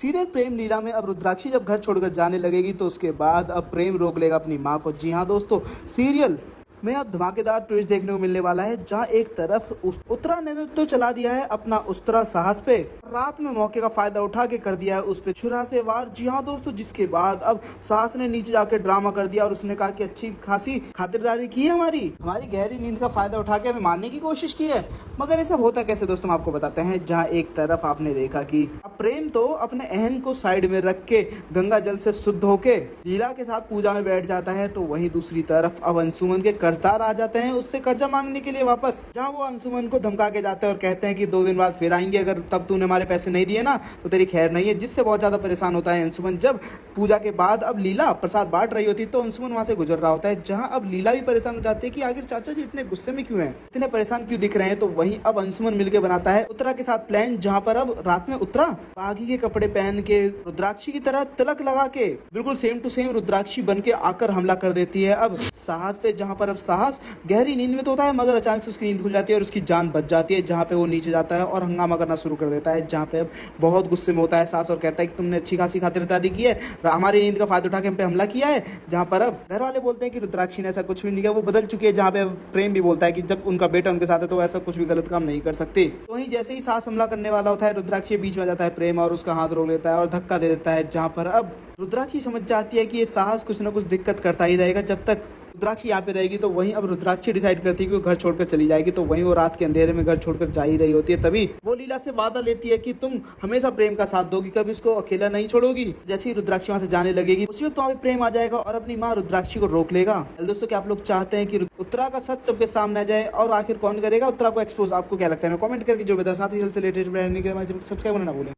Serial प्रेम लीला में अब रुद्राक्षी जब घर छोड़कर जाने लगेगी तो उसके बाद अब प्रेम रोक लेगा अपनी माँ को। जी हाँ दोस्तों, सीरियल में अब धमाकेदार ट्विस्ट देखने को मिलने वाला है, जहां एक तरफ उत्तरा ने तो चला दिया है अपना उस्तरा साहस पे, रात में मौके का फायदा उठा के कर दिया है उस पे छुरा से वार। जी हाँ दोस्तों, जिसके बाद अब साहस ने नीचे जाकर ड्रामा कर दिया और उसने कहा कि अच्छी खासी खातिरदारी की है, हमारी गहरी नींद का फायदा उठा के हमें मारने की कोशिश की है। मगर ये सब होता कैसे दोस्तों, हम आपको बताते हैं। जहाँ एक तरफ आपने देखा कि अब प्रेम तो अपने अहम को साइड में रख के गंगा जल से शुद्ध होके लीला के साथ पूजा में बैठ जाता है, तो वहीं दूसरी तरफ अब अंशुमन के कर्जदार आ जाते हैं उससे कर्जा मांगने के लिए वापस। जहां वो अंशुमन को धमका के जाते हैं और कहते हैं कि 2 दिन बाद फिर आएंगे, अगर तब तूने हमारे पैसे नहीं दिए ना तो तेरी खैर नहीं है। जिससे बहुत ज्यादा परेशान होता है अंशुमन। जब पूजा के बाद अब लीला प्रसाद बांट रही होती है तो अंशुमन वहां से गुजर रहा होता है, जहां अब लीला भी परेशान हो जाती है कि आखिर चाचा जी इतने गुस्से में क्यों हैं, इतने परेशान क्यों दिख रहे हैं। तो वहीं अब अंशुमन मिलकर बनाता है उत्तरा के साथ प्लान, जहां पर अब रात में उत्तरा बागी के कपड़े पहन के रुद्राक्षी की तरह तिलक लगा के बिल्कुल सेम टू सेम रुद्राक्षी बन के आकर हमला कर देती है अब साहस पे। जहां पर अब साहस गहरी नींद में तो होता है, मगर अचानक से उसकी नींद खुल जाती है और उसकी जान बच जाती है। जहां पे वो नीचे जाता है और हंगामा करना शुरू कर देता है, जहां पे अब बहुत गुस्से में होता है साहस और कहता है कि तुमने अच्छी खासी खातिरदारी की है, हमारी नींद का फायदा उठा के हम पे हमला किया है। जहां पर अब घर वाले बोलते हैं कि रुद्राक्षी ने ऐसा कुछ भी नहीं किया, वो बदल चुकी है। जहां पे प्रेम भी बोलता है कि जब उनका बेटा उनके साथ है तो ऐसा कुछ भी गलत काम नहीं कर सकते। तो वहीं जैसे ही साहस हमला करने वाला होता है, रुद्राक्षी बीच में जाता है प्रेम और उसका हाथ रोक लेता है और धक्का दे देता है। जहां पर अब रुद्राक्षी समझ जाती है कि ये साहस कुछ ना कुछ दिक्कत करता ही रहेगा जब तक रुद्राक्षी यहाँ पे रहेगी। तो वहीं अब रुद्राक्षी डिसाइड करती है कि वो घर छोड़कर चली जाएगी। तो वहीं वो रात के अंधेरे में घर छोड़कर जा ही रही होती है, तभी वो लीला से वादा लेती है कि तुम हमेशा प्रेम का साथ दोगी, कभी उसको अकेला नहीं छोड़ोगी। जैसे ही रुद्राक्षी वहां से जाने लगेगी उसी वक्त वहाँ पे प्रेम आ जाएगा और अपनी माँ रुद्राक्षी को रोक लेगा। दोस्तों, क्या आप लोग चाहते हैं कि उत्तरा का सच सबके सामने आ जाए और आखिर कौन करेगा उत्तरा को एक्सपोज? आपको क्या लगता है? कमेंट करके जो बता, साथ ही से लेटेस्ट सब्सक्राइब करना ना भूलें।